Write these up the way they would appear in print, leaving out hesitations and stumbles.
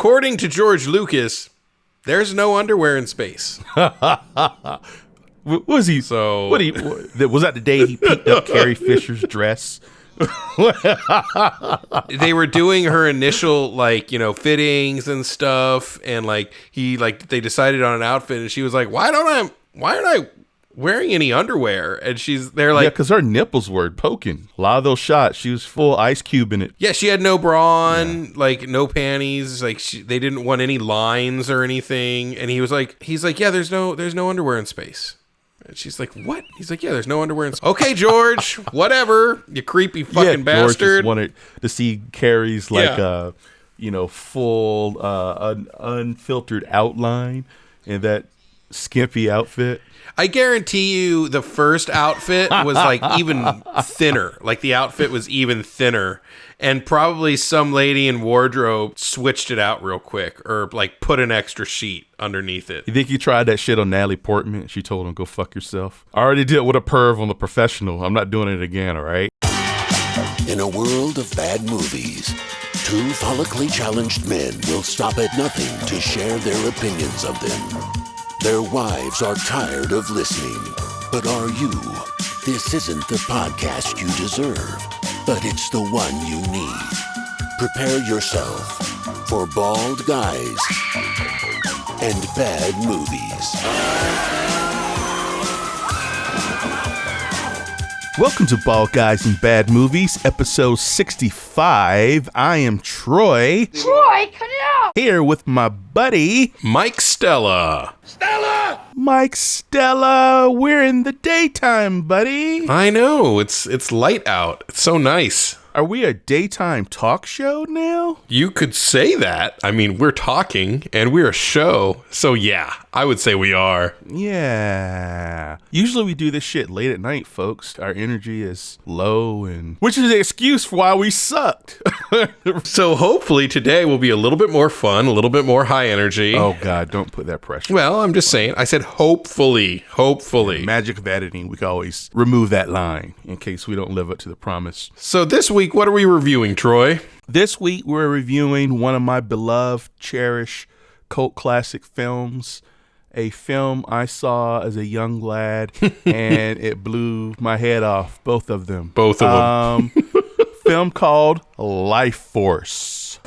according to George Lucas, there's no underwear in space. Was he? So was that the day he picked up Carrie Fisher's dress? They were doing her initial fittings and stuff, and they decided on an outfit, and she was like, why aren't I wearing any underwear? And they're like, yeah, because her nipples were poking. A lot of those shots, she was full Ice Cube in it. Yeah, she had no bra on, no panties. They didn't want any lines or anything. And he's like, yeah, there's no underwear in space. And she's like, what? He's like, yeah, there's no underwear in space. Okay, George, whatever, you creepy fucking bastard. George just wanted to see Carrie's full unfiltered outline in that skimpy outfit. I guarantee you the first outfit was even thinner. The outfit was even thinner. And probably some lady in wardrobe switched it out real quick or put an extra sheet underneath it. You think he tried that shit on Natalie Portman? She told him, go fuck yourself. I already did it with a perv on The Professional. I'm not doing it again, all right? In a world of bad movies, two follically challenged men will stop at nothing to share their opinions of them. Their wives are tired of listening, but are you? This isn't the podcast you deserve, but it's the one you need. Prepare yourself for bald guys and bad movies. Welcome to Bald Guys and Bad Movies, episode 65. I am Troy. Troy, cut it out! Here with my buddy, Mike Stella. Mike Stella, we're in the daytime, buddy. I know, it's light out. It's so nice. Are we a daytime talk show now? You could say that. I mean, we're talking and we're a show. So yeah, I would say we are. Yeah. Usually we do this shit late at night, folks. Our energy is low, and which is the excuse for why we sucked. So hopefully today will be a little bit more fun, a little bit more high energy. Oh God, don't put that pressure. Well, I'm just saying. I said hopefully. Yeah, magic of editing, we can always remove that line in case we don't live up to the promise. So this week, what are we reviewing, Troy? This week, we're reviewing one of my beloved, cherished cult classic films. A film I saw as a young lad, and it blew my head off. Both of them. Film called Lifeforce.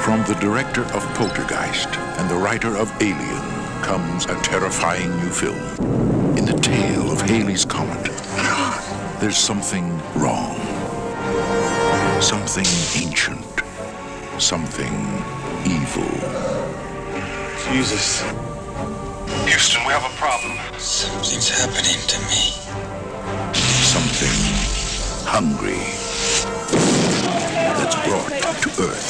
From the director of Poltergeist and the writer of Alien comes a terrifying new film. In the tale of Halley's Comet, there's something wrong. Something ancient. Something evil. Jesus. Houston, we have a problem. Something's happening to me. Something hungry that's brought to Earth.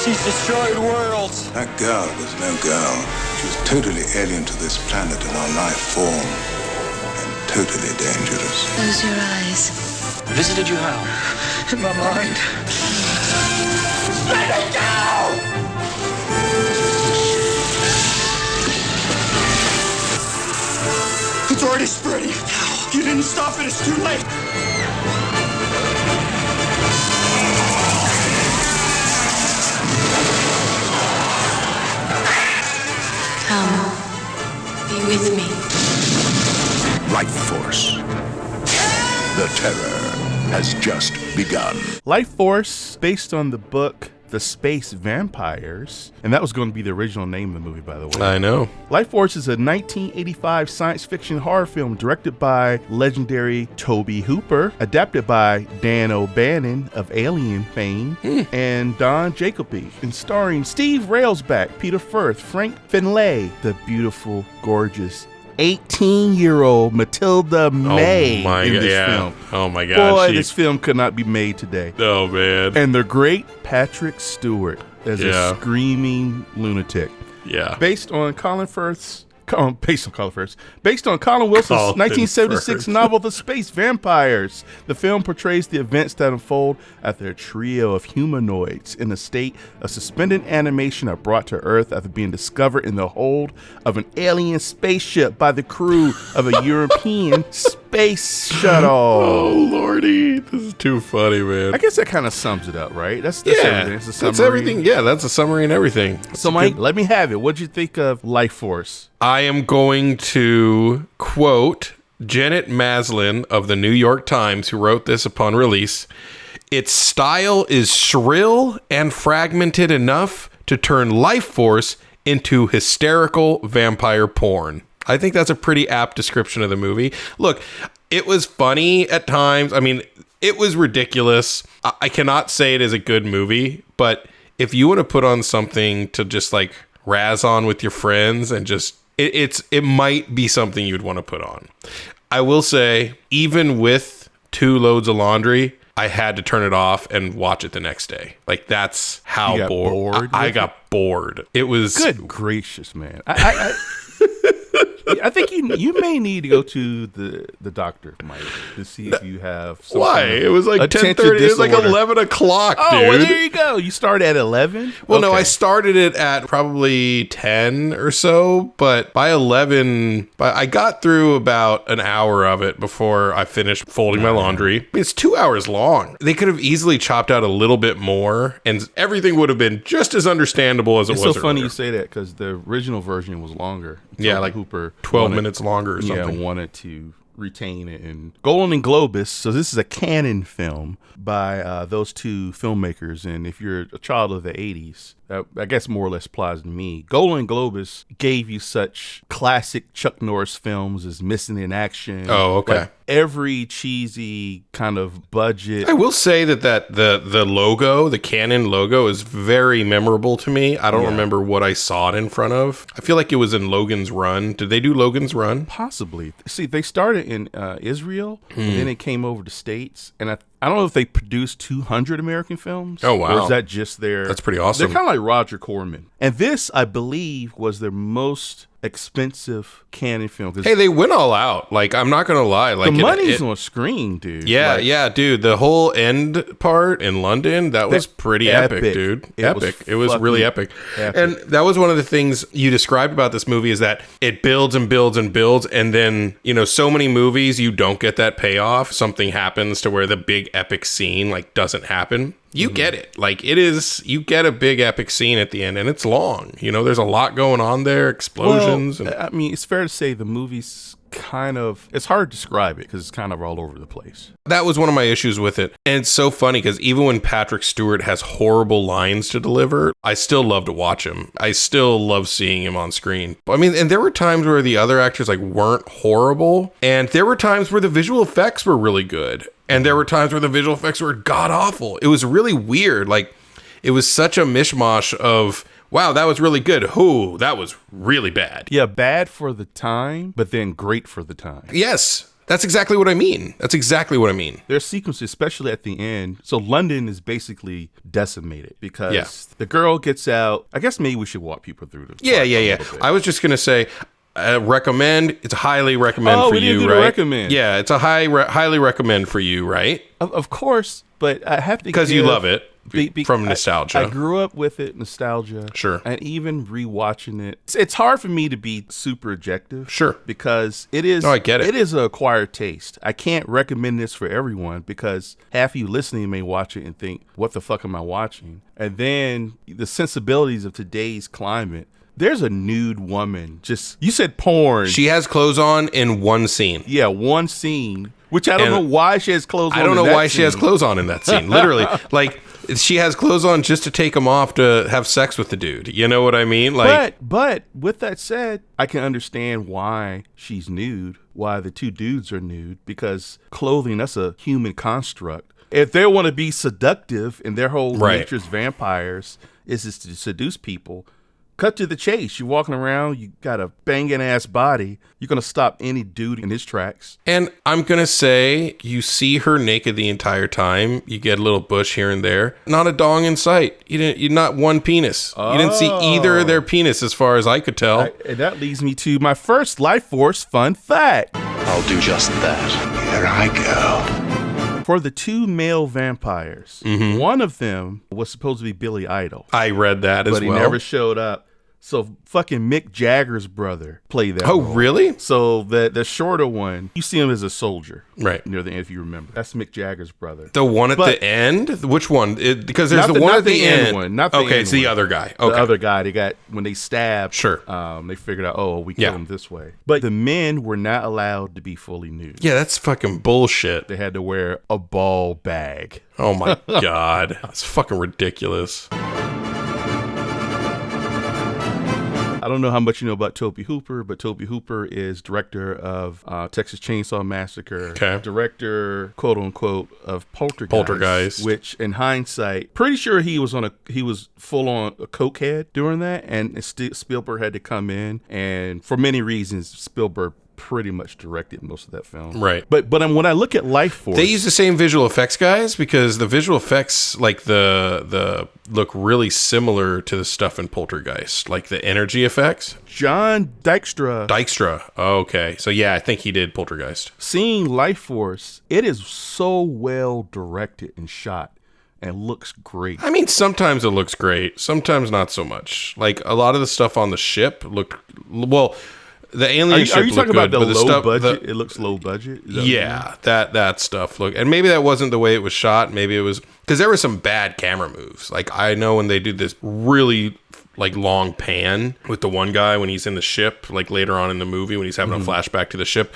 She's destroyed worlds. That girl was no girl. She was totally alien to this planet and our life form. And totally dangerous. Close your eyes. Visited you how? In my mind. Let it go! It's already spreading. You didn't stop it. It's too late. Come, be with me. Lifeforce. The terror has just begun. Lifeforce, based on the book The Space Vampires, and that was going to be the original name of the movie, by the way. I know. Lifeforce is a 1985 science fiction horror film directed by legendary Tobe Hooper, adapted by Dan O'Bannon of Alien fame, and Don Jacoby, and starring Steve Railsback, Peter Firth, Frank Finlay, the beautiful, gorgeous 18-year-old Matilda May in this film. Oh my God. Boy, this film could not be made today. Oh man. And the great Patrick Stewart as a screaming lunatic. Yeah. Based on Colin Wilson's 1976 novel, The Space Vampires. The film portrays the events that unfold after a trio of humanoids in a state of suspended animation are brought to Earth after being discovered in the hold of an alien spaceship by the crew of a European space shuttle. Oh, Lordy. This is too funny, man. I guess that kind of sums it up, right? That's yeah, everything. It's a summary. that's everything. Yeah, that's a summary and everything. So, Mike, let me have it. What'd you think of Lifeforce? I am going to quote Janet Maslin of the New York Times, who wrote this upon release. Its style is shrill and fragmented enough to turn Lifeforce into hysterical vampire porn. I think that's a pretty apt description of the movie. Look, it was funny at times. I mean, it was ridiculous. I cannot say it is a good movie, but if you want to put on something to just like razz on with your friends and just, it might be something you'd want to put on. I will say, even with 2 loads of laundry, I had to turn it off and watch it the next day. Like, that's how bored. I got bored. It was good gracious, man. I think you may need to go to the doctor, Mike, to see if you have some why? Kind of it was like 10:30. It was like 11 o'clock, dude. Oh, well, there you go. You started at 11? Well, no, I started it at probably 10 or so, but by 11, I got through about an hour of it before I finished folding my laundry. It's 2 hours long. They could have easily chopped out a little bit more, and everything would have been just as understandable as it was It's so funny earlier. you say that, because the original version was longer. Yeah, like Hooper 12 minutes longer or something. Yeah, wanted to retain it. And Golden Globus, so this is a canon film by those 2 filmmakers. And if you're a child of the 80s, I guess more or less applies to me. Golden Globus gave you such classic Chuck Norris films as Missing in Action. Oh, okay. Like every cheesy kind of budget. I will say that the logo, the Canon logo, is very memorable to me. I don't remember what I saw it in front of. I feel like it was in Logan's Run. Did they do Logan's Run? Possibly. See, they started in Israel, and then it came over to States, and I don't know if they produced 200 American films. Oh, wow. Or is that just their... That's pretty awesome. They're kind of like Roger Corman. And this, I believe, was their most expensive canon film. Hey, they went all out. Like, I'm not going to lie. Like, the money's on screen, dude. Yeah, like, yeah, dude. The whole end part in London, that was pretty epic, dude. It was really epic. And that was one of the things you described about this movie, is that it builds and builds and builds. And then, so many movies, you don't get that payoff. Something happens to where the big epic scene, like, doesn't happen. You get it. Like, you get a big epic scene at the end, and it's long. There's a lot going on there, explosions. Well, I mean, it's fair to say the movie's it's hard to describe it because it's kind of all over the place. That was one of my issues with it. And it's so funny because even when Patrick Stewart has horrible lines to deliver, I still love to watch him. I still love seeing him on screen. I mean, and there were times where the other actors like weren't horrible. And there were times where the visual effects were really good. And there were times where the visual effects were god awful. It was really weird. Like, it was such a mishmash of, wow, that was really good. Ooh, that was really bad. Yeah, bad for the time, but then great for the time. Yes, that's exactly what I mean. There's sequences, especially at the end. So London is basically decimated because the girl gets out. I guess maybe we should walk people through this. Yeah. I was just going to say, recommend. It's a highly recommend for you, right? Recommend. Yeah, it's a highly recommend for you, right? Of course, but I have to because you love it. From nostalgia. I grew up with it, nostalgia. Sure. And even rewatching it, it's hard for me to be super objective. Sure. Because it is. No, I get it. It is an acquired taste. I can't recommend this for everyone because half of you listening may watch it and think, what the fuck am I watching? And then the sensibilities of today's climate. There's a nude woman. You said porn. She has clothes on in one scene. Yeah, one scene. Which I don't know why she has clothes on. I don't know why she has clothes on in that scene. Literally. Like, she has clothes on just to take them off to have sex with the dude. You know what I mean? Like, but with that said, I can understand why she's nude, why the 2 dudes are nude, because clothing, that's a human construct. If they want to be seductive and their whole nature as vampires is to seduce people, cut to the chase. You're walking around, you got a banging ass body. You're going to stop any dude in his tracks. And I'm going to say, you see her naked the entire time. You get a little bush here and there. Not a dong in sight. You're not one penis. You didn't see either of their penis as far as I could tell. And that leads me to my first Lifeforce fun fact. I'll do just that. Here I go. For the 2 male vampires, one of them was supposed to be Billy Idol. I read that as well. But he never showed up. So fucking Mick Jagger's brother played that Oh, role. really? So the shorter one, you see him as a soldier. Right. Near the end, if you remember. That's Mick Jagger's brother. The one at the end? Which one? Because there's Not the one not at the end. one. Not the okay, end it's the one. other guy. Okay. The other guy, they got, when they stabbed, Sure. they figured out, oh, we kill him this way. But the men were not allowed to be fully nude. Yeah, that's fucking bullshit. They had to wear a ball bag. Oh my God. That's fucking ridiculous. I don't know how much you know about Tobe Hooper, but Tobe Hooper is director of Texas Chainsaw Massacre, director, quote unquote, of Poltergeist, which in hindsight, pretty sure he was full on a cokehead during that, and Spielberg had to come in, and for many reasons, Spielberg pretty much directed most of that film. Right. But when I look at Lifeforce, they use the same visual effects guys because the visual effects, like the look really similar to the stuff in Poltergeist, like the energy effects. John Dykstra. Oh, okay. So yeah, I think he did Poltergeist. Seeing Lifeforce, it is so well directed and shot. And looks great. I mean, sometimes it looks great, sometimes not so much. Like a lot of the stuff on the ship looked well. The alien ship. Are you talking about the low budget? It looks low budget. Yeah, that stuff look, and maybe that wasn't the way it was shot. Maybe it was because there were some bad camera moves. Like I know when they did this really like long pan with the one guy when he's in the ship, like later on in the movie when he's having a flashback to the ship,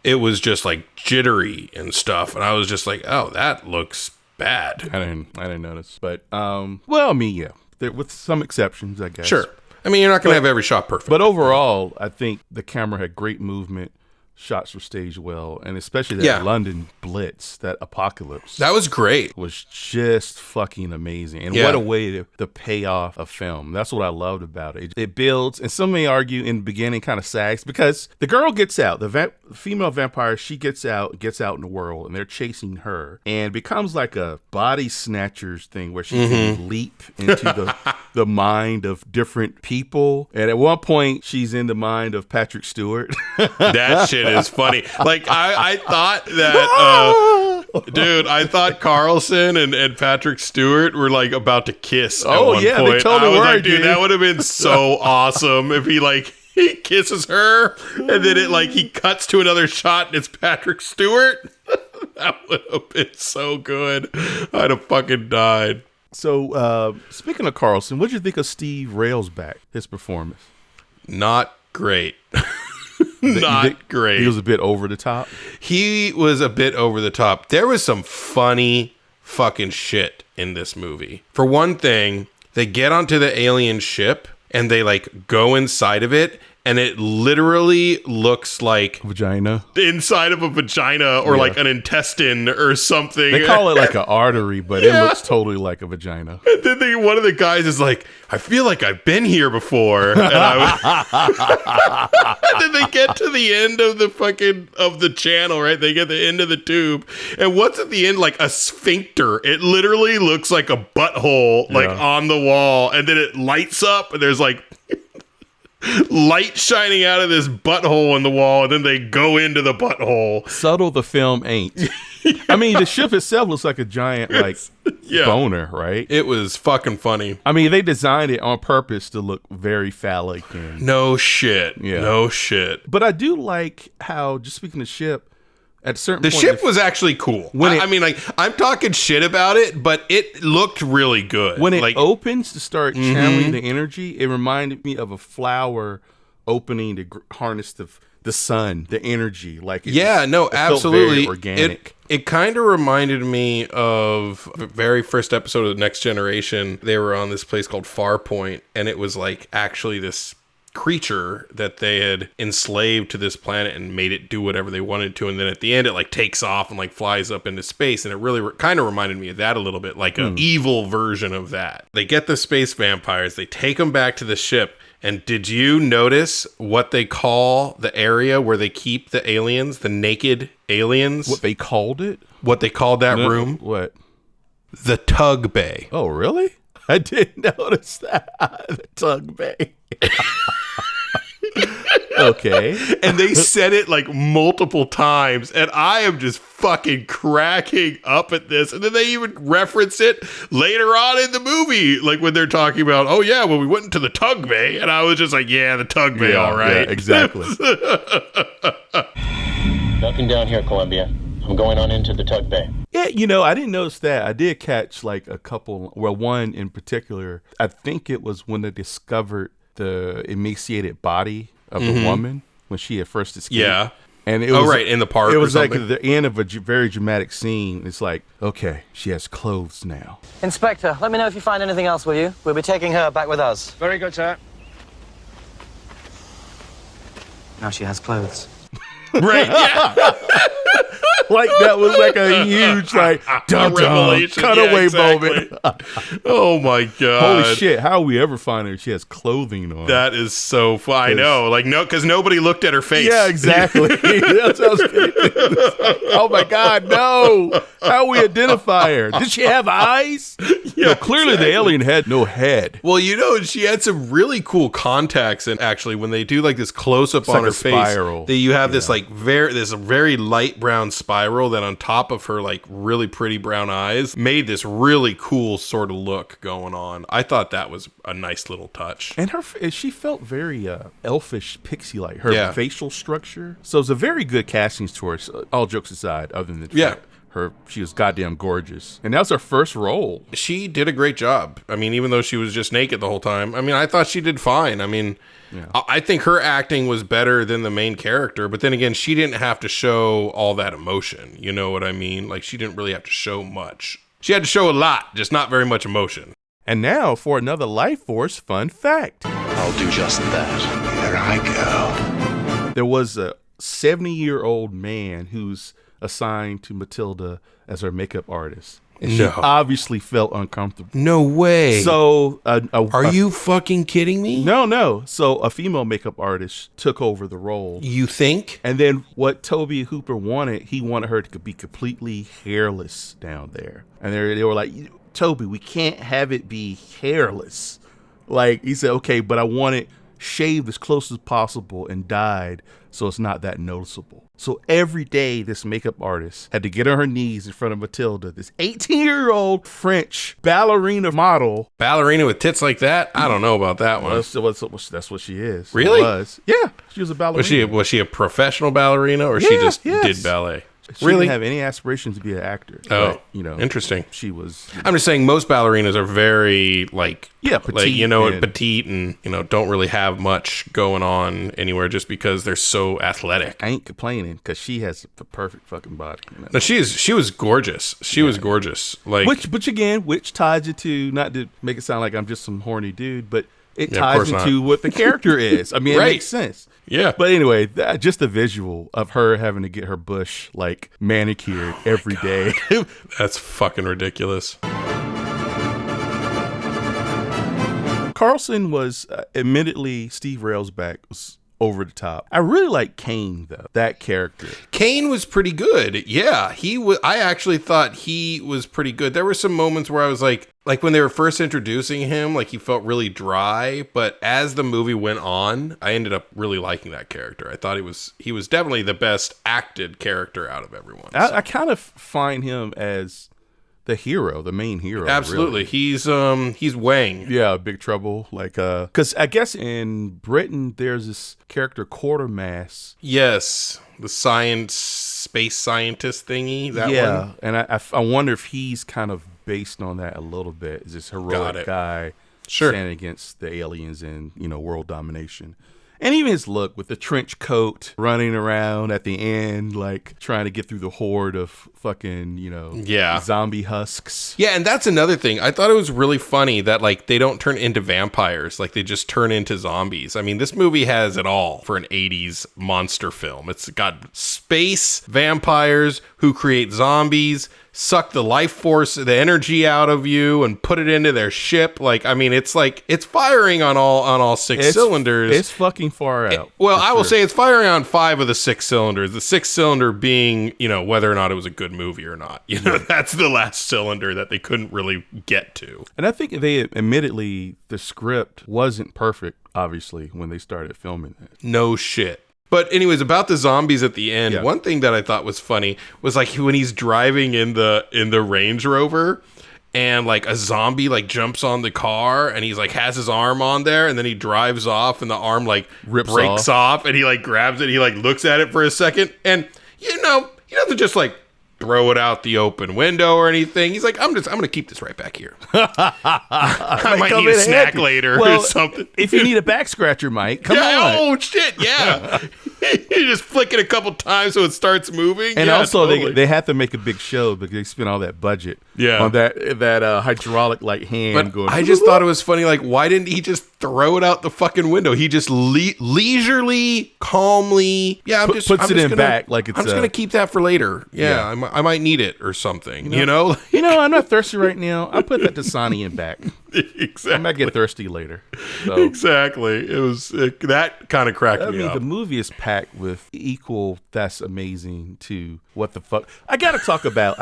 it was just like jittery and stuff, and I was just like, oh, that looks bad. I didn't notice, but well, I mean, yeah, with some exceptions, I guess. Sure. I mean, you're not going to have every shot perfect. But overall, I think the camera had great movement. Shots were staged well. And especially that London blitz, that apocalypse. That was great. Was just fucking amazing. And what a way to pay off a film. That's what I loved about it. It builds, and some may argue in the beginning kind of sags, because the girl gets out. The female vampire, she gets out in the world, and they're chasing her. And it becomes like a body snatchers thing where she can leap into the mind of different people. And at one point, she's in the mind of Patrick Stewart. That shit is funny. Like I thought that dude, I thought Carlson and Patrick Stewart were like about to kiss at one point. They totally were, like, dude, that would have been so awesome if he kisses her and then he cuts to another shot and it's Patrick Stewart. That would have been so good. I'd have fucking died. So speaking of Carlson, what did you think of Steve Railsback, his performance? Not great. Not great. He was a bit over the top. He was a bit over the top. There was some funny fucking shit in this movie. For one thing, they get onto the alien ship and they go inside of it, and it literally looks like vagina inside of a vagina or like an intestine or something. They call it like an artery, but it looks totally like a vagina. And then one of the guys is like, I feel like I've been here before. And, and then they get to the end of the channel, right? They get the end of the tube. And what's at the end? Like a sphincter. It literally looks like a butthole on the wall. And then it lights up and there's light shining out of this butthole in the wall, and then they go into the butthole. Subtle the film ain't. I mean, the ship itself looks like a giant boner, right? It was fucking funny. I mean, they designed it on purpose to look very phallic. No shit. Yeah. No shit. But I do like how, just speaking of ship, at a certain point, the ship was actually cool. I'm talking shit about it, but it looked really good. When it opens to start channeling the energy, it reminded me of a flower opening to harness the sun, the energy. Absolutely. Very organic. It kind of reminded me of the very first episode of Next Generation. They were on this place called Farpoint, and it was actually this creature that they had enslaved to this planet and made it do whatever they wanted to, and then at the end it takes off and flies up into space, and it really kind of reminded me of that a little bit, like an evil version of that. They get the space vampires, they take them back to the ship, and did you notice what they call the area where they keep the aliens, the naked aliens? What they called it? What they called that room? What? The Tug Bay. Oh, really? I didn't notice that. The Tug Bay. Okay. And they said it like multiple times, and I am just fucking cracking up at this. And then they even reference it later on in the movie, like when they're talking about, oh yeah, well we went into the tug bay, and I was just like, yeah, the tug bay, all right. Yeah, exactly. Nothing down here, Columbia. I'm going on into the tug bay. Yeah, I didn't notice that. I did catch like a couple, well, one in particular. I think it was when they discovered the emaciated body of the woman when she had first escaped. Yeah. And it was, right, in the park. It was or like something. the end of a very dramatic scene. It's like, okay, she has clothes now. Inspector, let me know if you find anything else, will you? We'll be taking her back with us. Very good, sir. Now she has clothes. Right, yeah. Like that was like a huge like dun revelation. cutaway Exactly. moment. Oh my god. Holy shit! How we ever find her? She has clothing on. That is so fun. I know. Like, no, because nobody looked at her face. Yeah, exactly. That's what I was thinking. Oh my god, no! How we identify her? Did she have eyes? Yeah, Clearly the alien had no head. Well, she had some really cool contacts, and actually, when they do like this close up on like her a face, spiral. you have this like very light brown spiral that on top of her like really pretty brown eyes made this really cool sort of look going on. I thought that was a nice little touch. And she felt very elfish, pixie-like. Her facial structure. So it was a very good casting choice. All jokes aside, other than the fact she was goddamn gorgeous. And that was her first role. She did a great job. I mean, even though she was just naked the whole time, I mean, I thought she did fine. I mean, I think her acting was better than the main character, but then again, she didn't have to show all that emotion. You know what I mean? Like, she didn't really have to show much. She had to show a lot, just not very much emotion. And now for another Lifeforce fun fact. I'll do just that. Here I go. There was a 70-year-old man who's assigned to Matilda as her makeup artist. And she obviously felt uncomfortable. No way. So, are you fucking kidding me? No. So a female makeup artist took over the role. You think? And then what Toby Hooper wanted, he wanted her to be completely hairless down there. And they were like, Toby, we can't have it be hairless. Like, he said, okay, but I want it shaved as close as possible and dyed so it's not that noticeable. So every day, this makeup artist had to get on her knees in front of Matilda, this 18-year-old French ballerina model. Ballerina with tits like that? I don't know about that one. That's what she is. Really? Yeah, she was a ballerina. Was she a professional ballerina, or she just did ballet? She really didn't have any aspirations to be an actor. Oh, but, interesting. She was. I'm just saying most ballerinas are very petite, petite and don't really have much going on anywhere just because they're so athletic. I ain't complaining because she has the perfect fucking body. No, she was gorgeous. She was gorgeous. Like which ties it to, not to make it sound like I'm just some horny dude, but it ties into what the character is. I mean, it makes sense. Yeah. But anyway, just the visual of her having to get her bush like manicured every day. That's fucking ridiculous. Carlson was admittedly, Steve Railsback was over the top. I really like Kane though, that character. Kane was pretty good. Yeah, I actually thought he was pretty good. There were some moments where I was like when they were first introducing him, like he felt really dry. But as the movie went on, I ended up really liking that character. I thought he was definitely the best acted character out of everyone. So. I kind of find him as the hero, the main hero. Absolutely. Really. He's Wang. Yeah, Big Trouble. Like, because I guess in Britain, there's this character, Quartermass. Yes. The space scientist thingy. That one. And I wonder if he's kind of based on that a little bit. Is this heroic guy standing against the aliens and, world domination. And even his look with the trench coat, running around at the end, like trying to get through the horde of fucking, zombie husks. Yeah, and that's another thing. I thought it was really funny that like they don't turn into vampires, like they just turn into zombies. I mean, this movie has it all for an 80s monster film. It's got space vampires who create zombies, suck the life force, the energy out of you and put it into their ship. Like, I mean, it's firing on all six cylinders. It's fucking far out. I will say it's firing on 5 of the 6 cylinders. The 6th cylinder being, whether or not it was a good movie or not. That's the last cylinder that they couldn't really get to. And I think admittedly, the script wasn't perfect, obviously, when they started filming it. No shit. But anyways, about the zombies at the end, one thing that I thought was funny was like when he's driving in the Range Rover and like a zombie like jumps on the car and he's like has his arm on there and then he drives off and the arm like breaks off and he like grabs it, he like looks at it for a second and he doesn't just like throw it out the open window or anything. He's like, I'm gonna keep this right back here. I might need a snack later or something. If you need a back scratcher, Mike, come on. Oh shit, yeah. You just flick it a couple times so it starts moving. And also they had to make a big show because they spent all that budget on that hydraulic like hand but going. I just thought it was funny, like, why didn't he just throw it out the fucking window? He just leisurely, calmly, puts it in back like it's. I'm just gonna keep that for later. I might need it or something. I'm not thirsty right now. I'll put that Dasani in back. Exactly. I might get thirsty later. So. Exactly. It was that kind of cracked me up. The movie is packed with equal. That's amazing to what the fuck. I gotta talk about.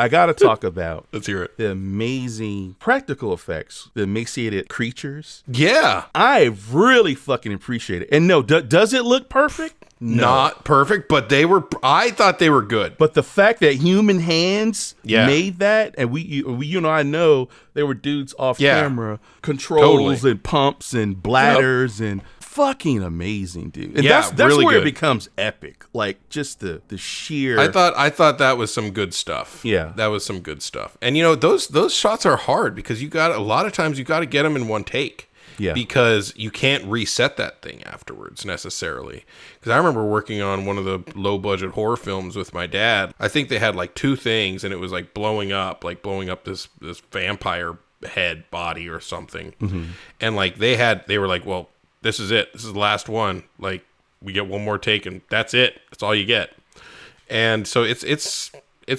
Let's hear it. The amazing practical effects, the emaciated creatures. Yeah, I really fucking appreciate it. And no, does it look perfect? No. Not perfect, but I thought they were good. But the fact that human hands made that, and we I know there were dudes off camera, controls and pumps and bladders and fucking amazing, dude. And that's really where good. It becomes epic. Like just the sheer. I thought that was some good stuff. Yeah, that was some good stuff. And those shots are hard because a lot of times you got to get them in one take. Yeah. Because you can't reset that thing afterwards necessarily. Because I remember working on one of the low budget horror films with my dad. I think they had like 2 things and it was like blowing up this vampire head body or something. Mm-hmm. And like they were like, well, this is it. This is the last one. Like we get one more take and that's it. That's all you get. And so it's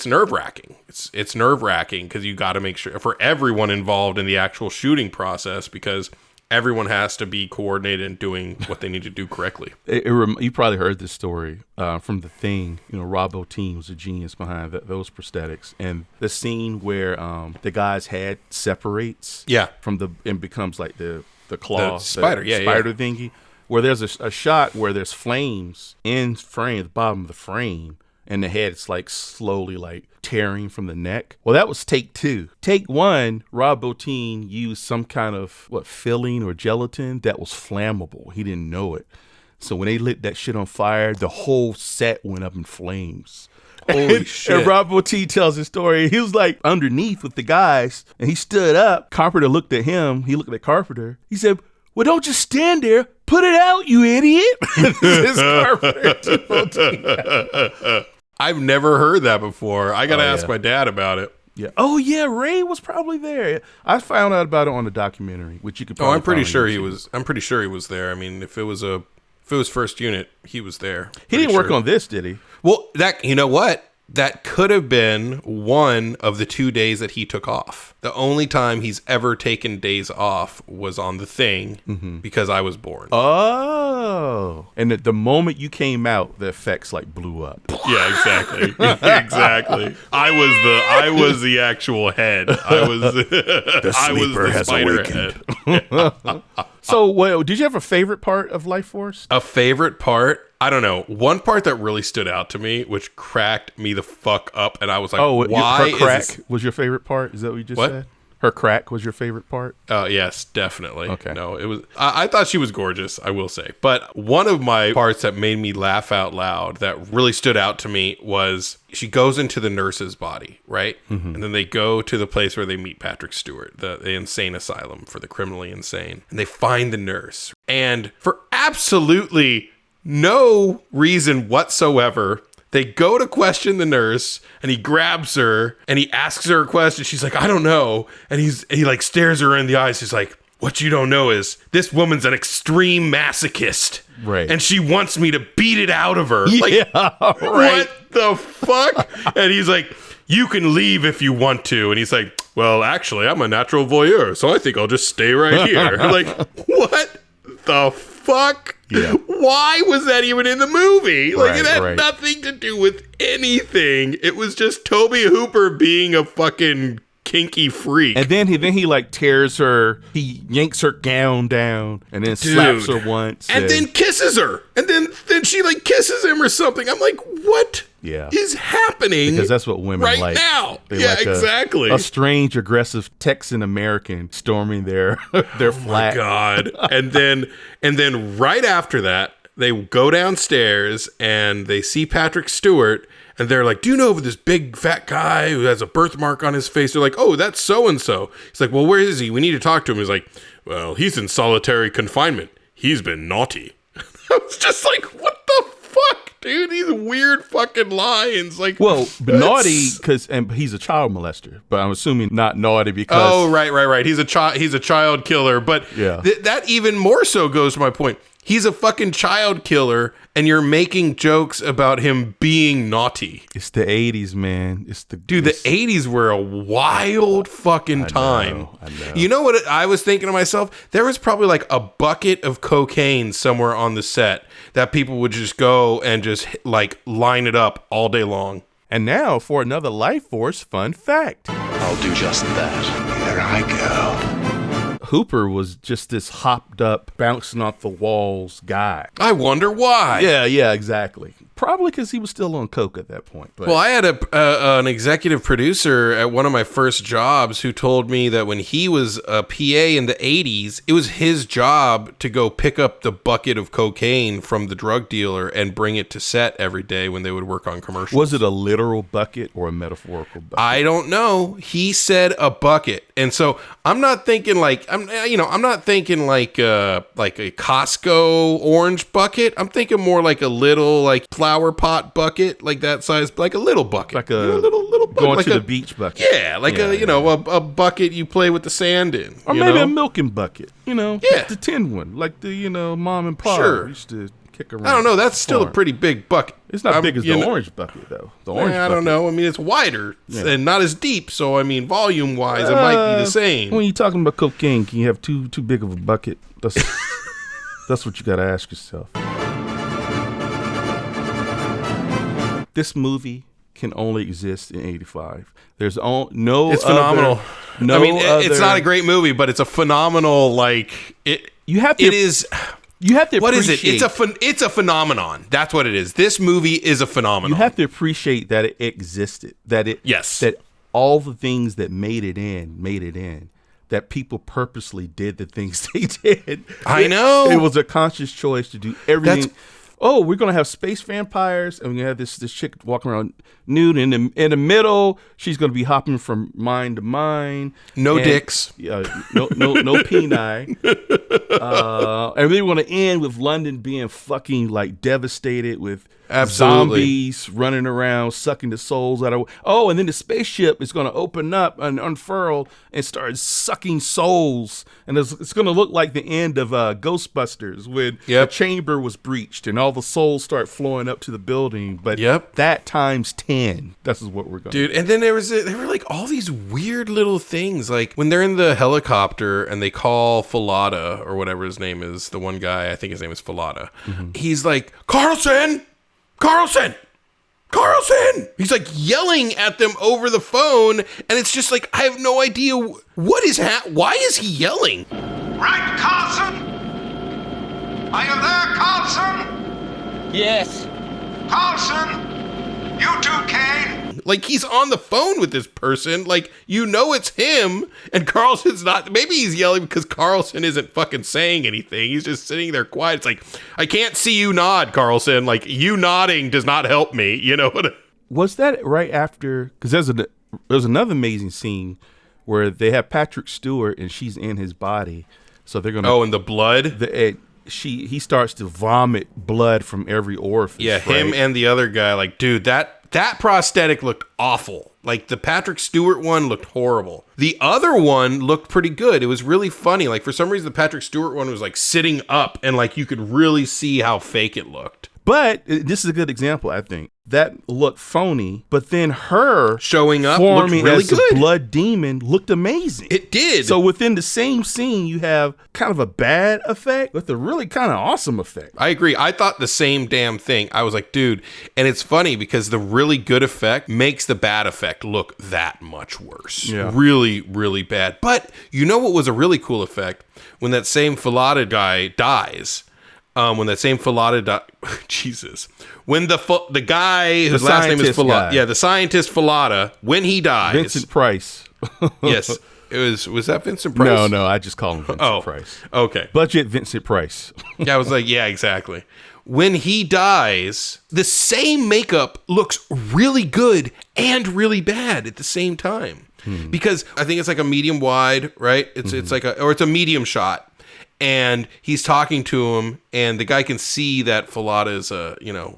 nerve-wracking. It's nerve-wracking because you got to make sure for everyone involved in the actual shooting process because everyone has to be coordinated and doing what they need to do correctly. You probably heard this story from The Thing. Rob Bottin was a genius behind those prosthetics. And the scene where the guy's head separates from and becomes like the claw, the spider, spider thingy, where there's a shot where there's flames in frame, at the bottom of the frame, and the head's like slowly like tearing from the neck. Well, that was take 2. Take 1, Rob Bottin used some kind of filling or gelatin that was flammable. He didn't know it. So when they lit that shit on fire, the whole set went up in flames. Holy shit. And Rob Bottin tells his story. He was like underneath with the guys and he stood up. Carpenter looked at him. He looked at Carpenter. He said, well, don't just stand there. Put it out, you idiot. This is Carpenter. I've never heard that before. I got to ask my dad about it. Yeah. Oh yeah, Ray was probably there. I found out about it on the documentary, which you could probably I'm pretty sure he was. I'm pretty sure he was there. I mean, if it was first unit, he was there. He didn't work on this, did he? Well, you know what? That could have been one of the 2 days that he took off. The only time he's ever taken days off was on The Thing because I was born. Oh. And the moment you came out, the effects like blew up. Yeah, exactly. Exactly. I was the actual head. I was the spider head. So, did you have a favorite part of Lifeforce? A favorite part? I don't know. One part that really stood out to me, which cracked me the fuck up, and I was like, why her crack was your favorite part? Is that what you just said? Her crack was your favorite part? Yes, definitely. Okay. No, it was. I thought she was gorgeous, I will say. But one of my parts that made me laugh out loud, that really stood out to me, was she goes into the nurse's body, right? Mm-hmm. And then they go to the place where they meet Patrick Stewart, the insane asylum for the criminally insane. And they find the nurse. And for absolutely no reason whatsoever, they go to question the nurse, and he grabs her and he asks her a question. She's like, I don't know. And he like stares her in the eyes. He's like, what you don't know is this woman's an extreme masochist. Right. And she wants me to beat it out of her. Yeah, like, right. What the fuck? And he's like, you can leave if you want to. And he's like, well, actually, I'm a natural voyeur, so I think I'll just stay right here. Like, what the fuck? Yeah. Why was that even in the movie? Like, Right, it had right. nothing to do with anything. It was just Tobe Hooper being a fucking kinky freak. And then he like tears her, he yanks her gown down and then slaps her once. And then kisses her. And then she like kisses him or something. I'm like, what is happening? Because that's what women right like. now. They Yeah, like exactly. A strange, aggressive Texan American storming their flat. Oh God. and then right after that, they go downstairs and they see Patrick Stewart. And they're like, do you know of this big fat guy who has a birthmark on his face? They're like, oh, that's so-and-so. He's like, well, where is he? We need to talk to him. He's like, well, he's in solitary confinement. He's been naughty. I was just like, what the fuck, dude? These weird fucking lines. Like, well, naughty because he's a child molester, but I'm assuming not naughty because. Oh, right. He's a child killer. But that even more so goes to my point. He's a fucking child killer, and you're making jokes about him being naughty. It's the 80s, man. The 80s were a wild fucking time. I know. You know what I was thinking to myself? There was probably like a bucket of cocaine somewhere on the set that people would just go and just like line it up all day long. And now for another Lifeforce fun fact. I'll do just that. Here I go. Hooper was just this hopped up, bouncing off the walls guy. I wonder why. Yeah, exactly. Probably because he was still on coke at that point. But. Well, I had an executive producer at one of my first jobs who told me that when he was a PA in the 80s, it was his job to go pick up the bucket of cocaine from the drug dealer and bring it to set every day when they would work on commercials. Was it a literal bucket or a metaphorical bucket? I don't know. He said a bucket. And so I'm not thinking like I'm not thinking like a Costco orange bucket. I'm thinking more like a little like flower pot bucket, like that size, like a little bucket, like a little bucket, going like to the beach bucket. Yeah, like a bucket you play with the sand in, or maybe a milking bucket. Yeah, the tin one, like the mom and pop used to kick around. I don't know. That's still a pretty big bucket. It's not big as the orange bucket though. The orange. I don't know. I mean, it's wider and not as deep. So I mean, volume wise, it might be the same. When you're talking about cocaine, can you have too big of a bucket? That's what you got to ask yourself. This movie can only exist in 85. There's no. It's phenomenal. No, I mean, it's not a great movie, but it's a phenomenal it. You have to. It is. You have to. What is it? It's a phenomenon. That's what it is. This movie is a phenomenon. You have to appreciate that it existed. That all the things that made it in. That people purposely did the things they did. I know. It was a conscious choice to do everything. We're gonna have space vampires, and we're gonna have this chick walking around nude. In the middle, she's gonna be hopping from mine to mine. No dicks. No peni. And we want to end with London being fucking like devastated with zombies running around sucking the souls out of. And then the spaceship is gonna open up and unfurl and start sucking souls, and it's gonna look like the end of Ghostbusters when the chamber was breached and all the souls start flowing up to the building. But that times 10. This is what we're going. Dude, and then there were like all these weird little things, like when they're in the helicopter and they call Falada or whatever his name is, the one guy, I think his name is Falada. Mm-hmm. He's like, Carlson. He's like yelling at them over the phone, and it's just like, I have no idea what is why is he yelling? Right, Carlson? Are you there, Carlson? Yes. Carlson? You too, Kane? Like, he's on the phone with this person, like, it's him, and Carlson's not. Maybe he's yelling because Carlson isn't fucking saying anything. He's just sitting there quiet. It's like, I can't see you nod, Carlson. Like, you nodding does not help me. You know what? Was that right after? Because there's another amazing scene where they have Patrick Stewart and she's in his body, so they're gonna. Oh, and the blood. He starts to vomit blood from every orifice. Yeah, him and the other guy. Like, dude, that prosthetic looked awful. Like, the Patrick Stewart one looked horrible. The other one looked pretty good. It was really funny. Like, for some reason, the Patrick Stewart one was like sitting up, and like you could really see how fake it looked. But this is a good example, I think. that looked phony, but then her showing up forming looked really as good. a blood demon looked amazing. It did. So within the same scene, you have kind of a bad effect with a really kind of awesome effect. I agree. I thought the same damn thing. I was like, dude, and it's funny because the really good effect makes the bad effect look that much worse. Yeah. Really, really bad. But you know what was a really cool effect? When that same Falada guy dies. When that same Falada Jesus. When the guy whose last name is Falada. Yeah, the scientist Falada, when he dies. Vincent Price. Yes. Was that Vincent Price? No, I just call him Vincent Price. Okay. Budget Vincent Price. Yeah, I was like, yeah, exactly. When he dies, the same makeup looks really good and really bad at the same time. Because I think it's like a medium wide, right? It's like it's a medium shot. And he's talking to him, and the guy can see that Falada's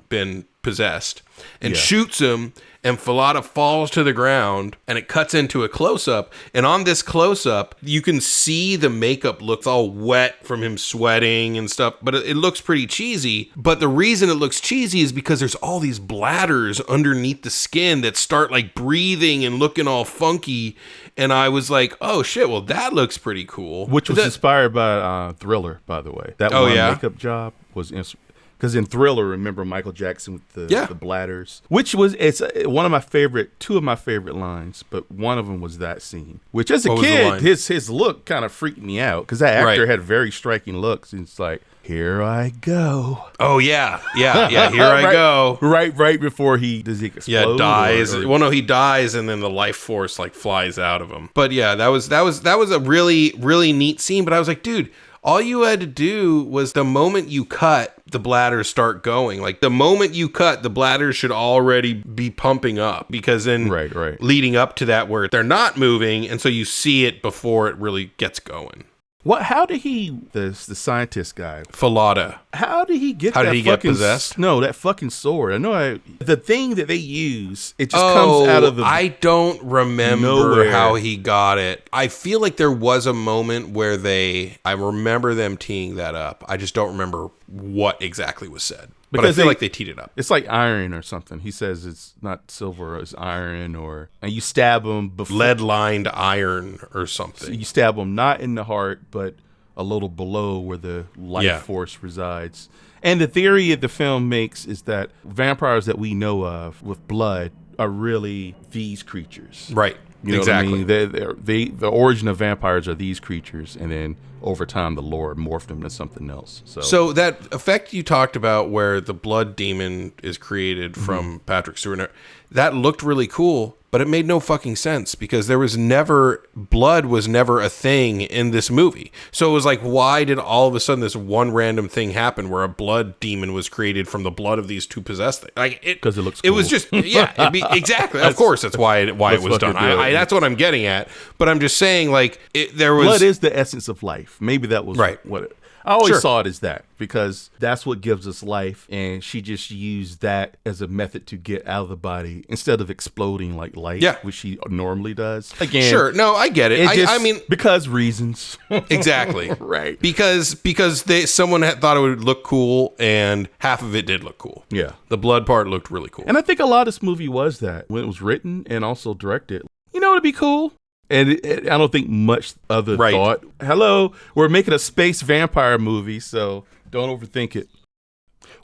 been possessed, and shoots him, and Falada falls to the ground, and it cuts into a close-up, and on this close-up, you can see the makeup looks all wet from him sweating and stuff, but it looks pretty cheesy. But the reason it looks cheesy is because there's all these bladders underneath the skin that start like breathing and looking all funky, and I was like, oh shit, well that looks pretty cool. Which was inspired by Thriller, by the way. That makeup job was because in Thriller, remember Michael Jackson with the bladders, which was one of my two of my favorite lines, but one of them was that scene. Which as a kid, his look kind of freaked me out because that actor had very striking looks. And it's like, here I go. Oh yeah. Here I go. Right before does he explode? Yeah, dies. Well, no, he dies, and then the life force like flies out of him. But yeah, that was a really, really neat scene. But I was like, dude, all you had to do was the moment you cut, the bladders start going. Like the moment you cut, the bladders should already be pumping up, because then leading up to that where they're not moving, and so you see it before it really gets going. How did the scientist guy, Falada, how did he get possessed? No, that fucking sword. I know the thing that they use, it just comes out of the I don't remember nowhere. How he got it. I feel like there was a moment where I remember them teeing that up. I just don't remember what exactly was said. But I feel like they teed it up. It's like iron or something. He says it's not silver, it's iron, and you stab him before lead-lined iron or something. So you stab him not in the heart, but a little below where the life force resides. And the theory that the film makes is that vampires that we know of with blood are really these creatures. Right. You know exactly. What I mean? The origin of vampires are these creatures, and then over time the Lord morphed them into something else. So that effect you talked about where the blood demon is created from Patrick Stewart, that looked really cool, but it made no fucking sense because blood was never a thing in this movie. So it was like, why did all of a sudden this one random thing happen where a blood demon was created from the blood of these two possessed things? Like because it looks cool. It was just, exactly. Of course, that's why it was done. That's what I'm getting at. But I'm just saying, like, there was... Blood is the essence of life. Maybe that was what it... I always saw it as that because that's what gives us life, and she just used that as a method to get out of the body instead of exploding like light, which she normally does. Again, sure, no, I get it. I mean, because reasons, exactly, right? Because someone had thought it would look cool, and half of it did look cool. Yeah, the blood part looked really cool, and I think a lot of this movie was that when it was written and also directed. You know, it'd be cool. And I don't think much other thought. Hello, we're making a space vampire movie, so don't overthink it.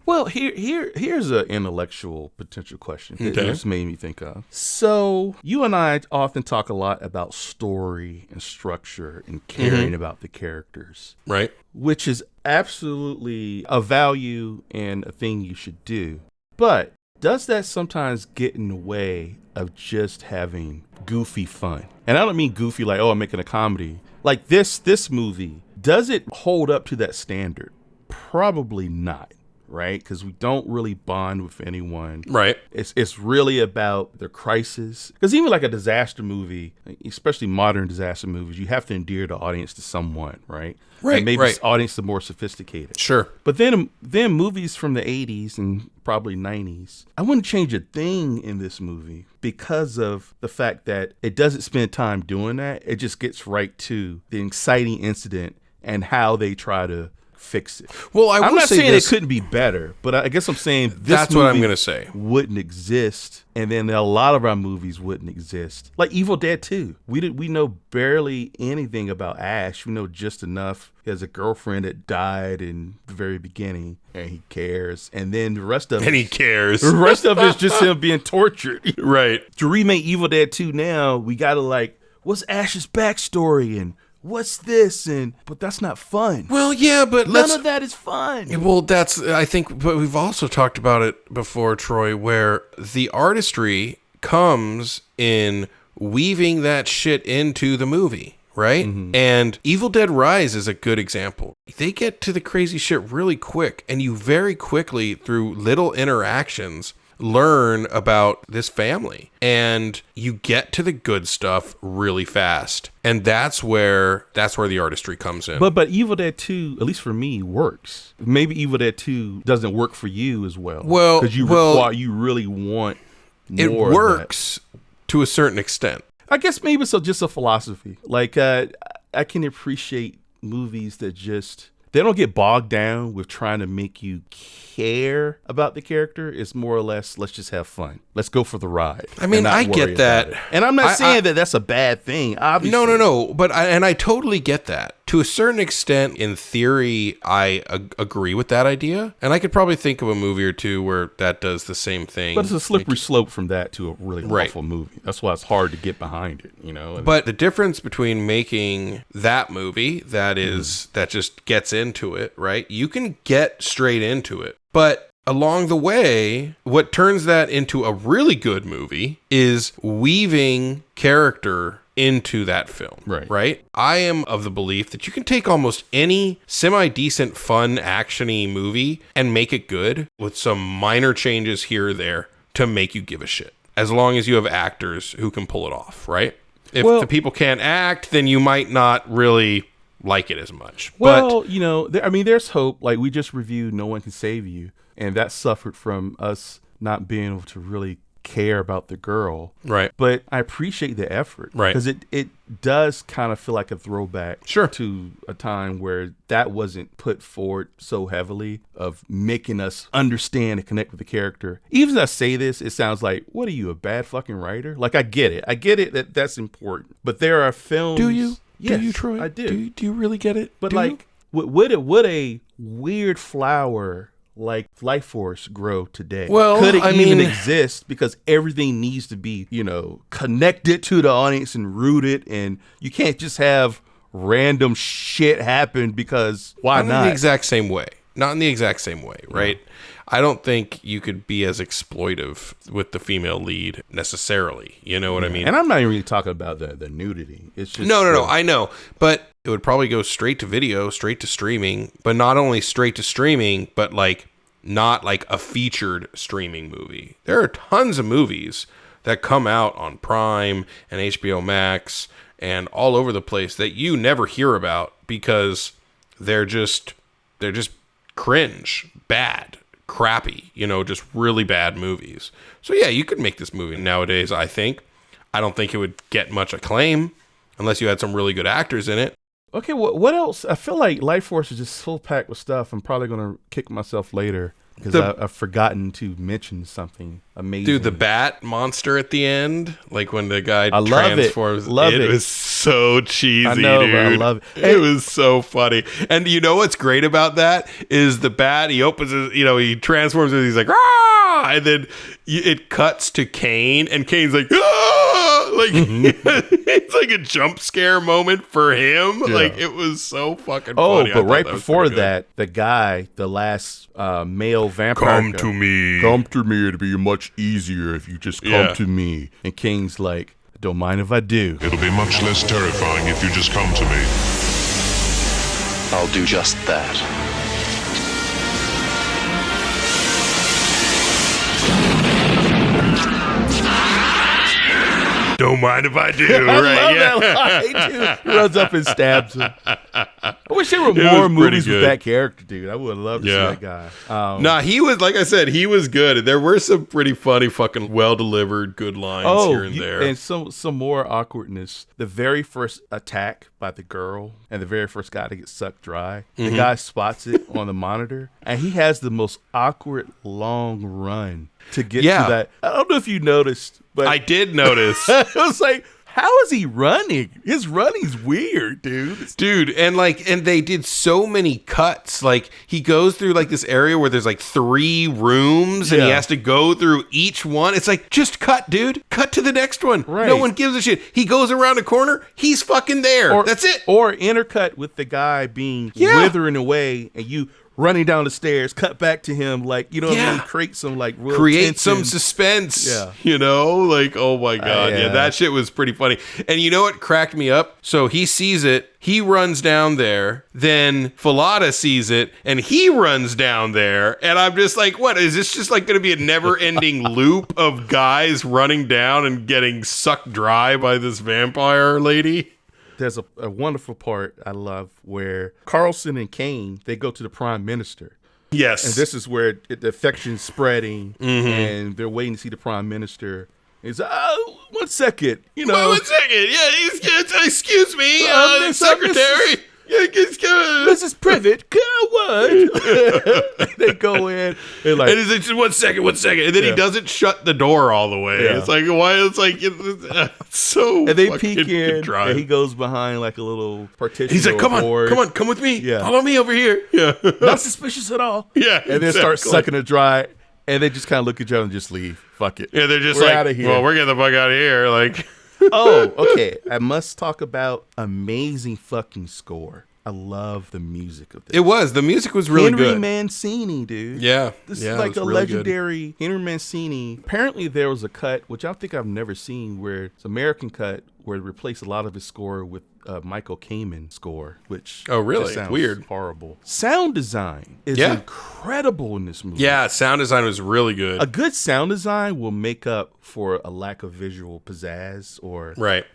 Well, here's an intellectual potential question that just made me think of. So you and I often talk a lot about story and structure and caring about the characters. Right. Which is absolutely a value and a thing you should do. But does that sometimes get in the way of just having goofy fun? And I don't mean goofy like, oh, I'm making a comedy. Like this movie, does it hold up to that standard? Probably not, right? Because we don't really bond with anyone. Right. It's really about the crisis. Because even like a disaster movie, especially modern disaster movies, you have to endear the audience to someone, right? Right. And maybe the audience is more sophisticated. Sure. But then movies from the 80s and probably 90s, I wouldn't change a thing in this movie because of the fact that it doesn't spend time doing that. It just gets right to the exciting incident and how they try to fix it. Well, I'm not saying it couldn't be better, but I guess I'm saying that's what I'm going to say. Wouldn't exist, and then a lot of our movies wouldn't exist. Like Evil Dead 2. We know barely anything about Ash. We know just enough. He has a girlfriend that died in the very beginning, and he cares. And then the rest of it... And he cares. The rest of it is just him being tortured. Right. To remake Evil Dead 2 now, we got to like, what's Ash's backstory, and what's this? But that's not fun. Well, yeah, but none of that is fun. Well, I think, but we've also talked about it before, Troy, where the artistry comes in weaving that shit into the movie. Right? Mm-hmm. And Evil Dead Rise is a good example. They get to the crazy shit really quick, and you very quickly, through little interactions, learn about this family. And you get to the good stuff really fast. And that's where the artistry comes in. But Evil Dead 2, at least for me, works. Maybe Evil Dead 2 doesn't work for you as well. Well, because you really want more. It works to a certain extent. I guess maybe it's just a philosophy. Like, I can appreciate movies that they don't get bogged down with trying to make you care about the character. It's more or less, let's just have fun. Let's go for the ride. I mean, I get that. And I'm not saying that that's a bad thing, obviously. No. But I totally get that. To a certain extent, in theory, I agree with that idea. And I could probably think of a movie or two where that does the same thing. But it's a slippery slope from that to a really awful movie. That's why it's hard to get behind it, you know? But the difference between making that movie that just gets into it, right? You can get straight into it. But along the way, what turns that into a really good movie is weaving character into that film, right? I am of the belief that you can take almost any semi-decent, fun, action-y movie and make it good with some minor changes here or there to make you give a shit, as long as you have actors who can pull it off, right? If the people can't act, then you might not really like it as much. Well, you know, there's hope. Like, we just reviewed No One Can Save You, and that suffered from us not being able to really care about the girl. Right. But I appreciate the effort. Right. Because it does kind of feel like a throwback to a time where that wasn't put forward so heavily, of making us understand and connect with the character. Even as I say this, it sounds like, what are you, a bad fucking writer? Like, I get it that's important. But there are films... Do you? Yes, do you, Troy? I do. Do you really get it? But would a weird flower like Lifeforce grow today? Well, could it even exist? Because everything needs to be, connected to the audience and rooted, and you can't just have random shit happen because why not? Not in the exact same way. Not in the exact same way, right? I don't think you could be as exploitive with the female lead necessarily. You know what I mean? And I'm not even really talking about the nudity. It's just no. I know, but it would probably go straight to video, straight to streaming. But not only straight to streaming, but not like a featured streaming movie. There are tons of movies that come out on Prime and HBO Max and all over the place that you never hear about because they're just cringe, bad, crappy, just really bad movies. So yeah, you could make this movie nowadays, I think. I don't think it would get much acclaim unless you had some really good actors in it. Okay, what else? I feel like Lifeforce is just full packed with stuff. I'm probably going to kick myself later because I've forgotten to mention something amazing. Dude, the bat monster at the end, like when the guy transforms. It was so cheesy, I know, dude. But I love it. It was so funny. And you know what's great about that is the bat, he opens his, he transforms and he's like, ah! And then it cuts to Kane, and Kane's like, ah! Like, it's like a jump scare moment for him. Yeah. Like, it was so fucking funny. Oh, but right before that, the guy, the last male vampire. Come to me. Come to me. It'd be much easier if you just come to me. And Kane's like, don't mind if I do. It'll be much less terrifying if you just come to me. I'll do just that. Don't mind if I do. I love that line, dude. He runs up and stabs him. I wish there were more movies with that character, dude. I would love to see that guy. Nah, he was, like I said, he was good. There were some pretty funny, fucking well-delivered, good lines here and there. And some more awkwardness. The very first attack by the girl and the very first guy to get sucked dry, the guy spots it on the monitor, and he has the most awkward long run to get to that. I don't know if you noticed, but I did notice. I was like, how is he running? His running's weird, dude. Dude, and they did so many cuts. Like, he goes through like this area where there's like 3 rooms and he has to go through each one. It's like, just cut, dude. Cut to the next one. Right. No one gives a shit. He goes around a corner, he's fucking there. That's it. Or intercut with the guy being withering away and you running down the stairs, cut back to him, like, you know what I mean? Create some some suspense. Yeah. You know, like, oh my God. Yeah, that shit was pretty funny. And you know what cracked me up? So he sees it, he runs down there, then Falada sees it, and he runs down there. And I'm just like, what? Is this just like going to be a never ending loop of guys running down and getting sucked dry by this vampire lady? There's a wonderful part I love where Carlson and Kane, they go to the prime minister. Yes. And this is where the affection's spreading and they're waiting to see the prime minister. He's like, oh, 1 second. You know. Well, 1 second. Yeah, excuse me, secretary. Mrs. Privet, come on. They go in. And he's like, 1 second. And then he doesn't shut the door all the way. Yeah. It's like, why? It's like, it's so and they peek in, and he goes behind like a little partition. He's like, come with me. Yeah. Follow me over here. Yeah. Not suspicious at all. Yeah. And then start sucking it dry. And they just kind of look at each other and just leave. Fuck it. Yeah, they're just like, out of here. Well, we're getting the fuck out of here. Like, oh, okay. I must talk about amazing fucking score. I love the music of this. The music was really good. Henry Mancini, dude. Yeah. This is like a really legendary Henry Mancini. Apparently there was a cut, which I think I've never seen, where it's an American cut where it replaced a lot of his score with Michael Kamen score, which sounds weird, horrible. Sound design is incredible in this movie. Yeah, sound design was really good. A good sound design will make up for a lack of visual pizzazz,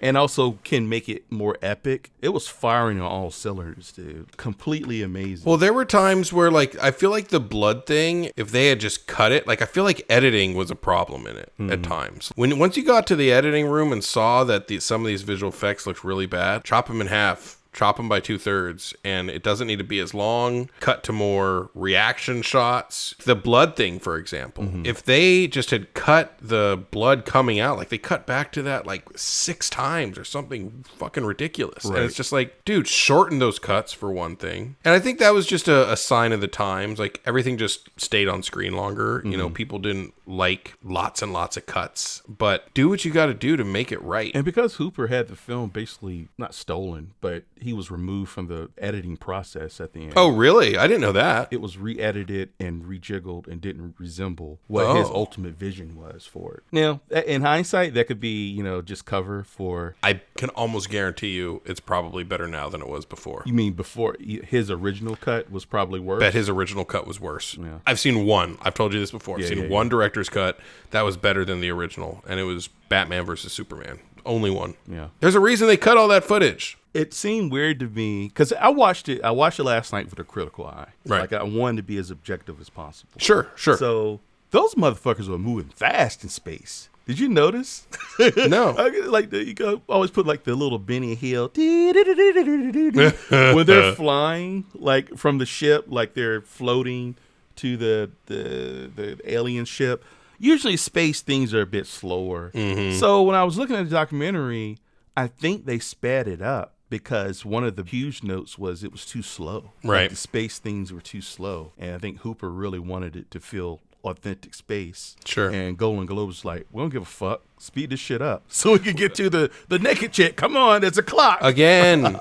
and also can make it more epic. It was firing on all cylinders, dude. Completely amazing. Well, there were times where, like, I feel like the blood thing, if they had just cut it, like, I feel like editing was a problem in it at times. Once you got to the editing room and saw that some of these visual effects looked really bad, chop them in half, chop them by 2/3, and it doesn't need to be as long. Cut to more reaction shots. The blood thing, for example, if they just had cut the blood coming out, like they cut back to that like 6 times or something fucking ridiculous. And it's just like, dude, shorten those cuts for one thing. And I think that was just a sign of the times. Like, everything just stayed on screen longer. You know, people didn't like lots and lots of cuts, but do what you got to do to make it right. And because Hooper had the film basically not stolen, but he was removed from the editing process at the end. Oh, really? I didn't know that. It was re-edited and rejiggled and didn't resemble what his ultimate vision was for it. Now, in hindsight, that could be, you know, just cover for... I can almost guarantee you it's probably better now than it was before. You mean before his original cut was probably worse? Bet his original cut was worse. Yeah. I've seen one. I've told you this before. I've seen one director's cut that was better than the original, and it was Batman versus Superman. Only one. Yeah. There's a reason they cut all that footage. It seemed weird to me because I watched it last night with a critical eye. Right. Like, I wanted to be as objective as possible. Sure. So those motherfuckers were moving fast in space. Did you notice? No. Like you go always put like the little Benny Hill when they're flying, like from the ship, like they're floating to the alien ship. Usually space things are a bit slower. So when I was looking at the documentary, I think they sped it up because one of the huge notes was it was too slow. Right. Like the space things were too slow. And I think Hooper really wanted it to feel authentic space. Sure. And Golden Globe was like, we don't give a fuck. Speed this shit up so we can get to the naked chick. Come on, there's a clock. Again.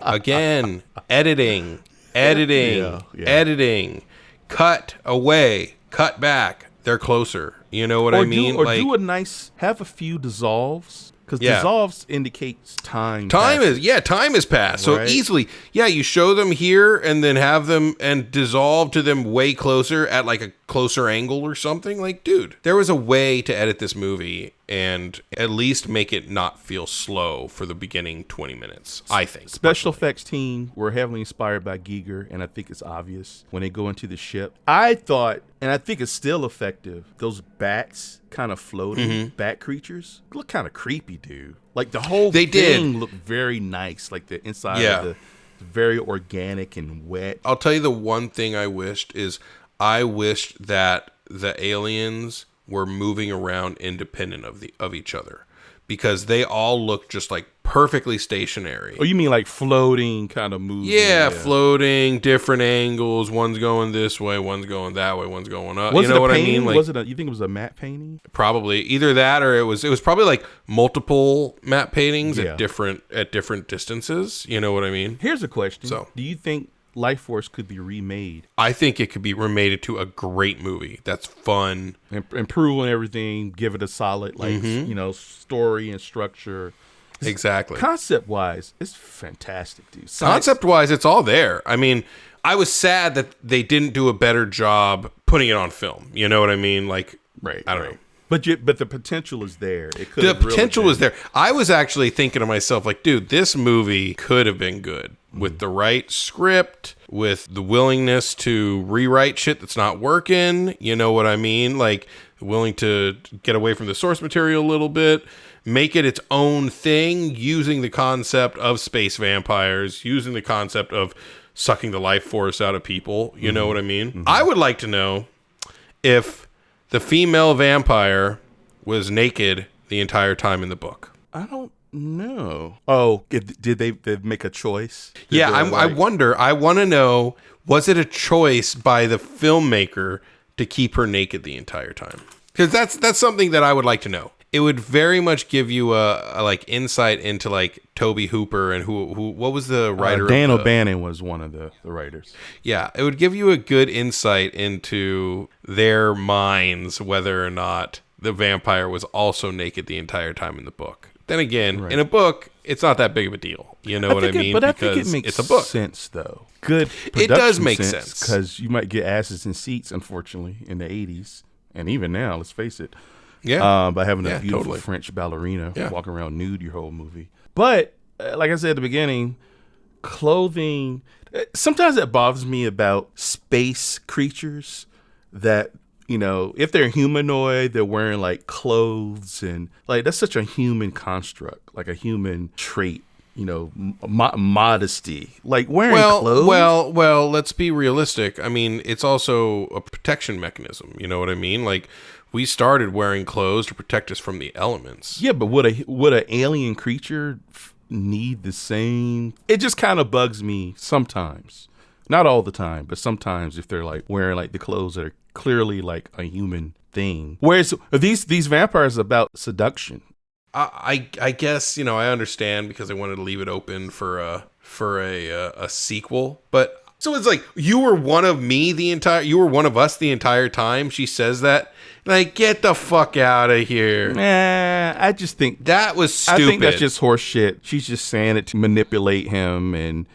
Editing. Editing. Cut away. Cut back. They're closer. You know what I mean? Do a nice, have a few dissolves. Because dissolves indicates time. Time has passed. So easily, you show them here and then have them and dissolve to them way closer at like a closer angle or something. Like, dude, there was a way to edit this movie and at least make it not feel slow for the beginning 20 minutes, I think. Special effects team were heavily inspired by Giger, and I think it's obvious when they go into the ship. I thought, and I think it's still effective, those bats kind of floating, bat creatures, look kind of creepy, dude. Like the whole thing looked very nice, like the inside of the very organic and wet. I'll tell you the one thing I wished is I wished that the aliens were moving around independent of each other, because they all look just like perfectly stationary. Oh, you mean like floating kind of moving? Yeah, floating, different angles. One's going this way, one's going that way, one's going up. You know what I mean? Like, was it? You think it was a matte painting? Probably either that, or it was probably like multiple matte paintings at different distances. You know what I mean? Here's a question. So, do you think Lifeforce could be remade? I think it could be remade into a great movie. That's fun. Improve on everything. Give it a solid, story and structure. Exactly. Concept-wise, it's fantastic, dude. Concept-wise, it's all there. I mean, I was sad that they didn't do a better job putting it on film. You know what I mean? Like, I don't know. But the potential is there. The potential is there. I was actually thinking to myself, like, dude, this movie could have been good with the right script, with the willingness to rewrite shit that's not working. You know what I mean? Like, willing to get away from the source material a little bit, make it its own thing, using the concept of space vampires, using the concept of sucking the life force out of people. You know what I mean? I would like to know if the female vampire was naked the entire time in the book. I don't know. Oh, did they make a choice? I wonder. I want to know, was it a choice by the filmmaker to keep her naked the entire time? Because that's something that I would like to know. It would very much give you a like insight into like Toby Hooper and who what was the writer? Dan O'Bannon was one of the writers. Yeah, it would give you a good insight into their minds, whether or not the vampire was also naked the entire time in the book. Then again, in a book, it's not that big of a deal. You know what I mean? But I think it makes it's a book. Sense, though. Good production it does make sense. Because you might get asses in seats, unfortunately, in the 80s. And even now, let's face it. Yeah. By having a beautiful French ballerina walking around nude your whole movie. But, like I said at the beginning, clothing, sometimes it bothers me about space creatures that, you know, if they're humanoid, they're wearing like clothes, and like that's such a human construct, like a human trait, you know, modesty, like wearing clothes. Well, let's be realistic. I mean, it's also a protection mechanism. You know what I mean? Like, we started wearing clothes to protect us from the elements. Yeah, but would an alien creature need the same? It just kind of bugs me sometimes. Not all the time, but sometimes if they're like wearing like the clothes that are clearly like a human thing. Whereas these vampires are about seduction. I guess, you know, I understand because I wanted to leave it open for a sequel, but so it's like you were one of us the entire time. She says that, like, get the fuck out of here. Nah, I just think that was stupid. I think that's just horse shit. She's just saying it to manipulate him, and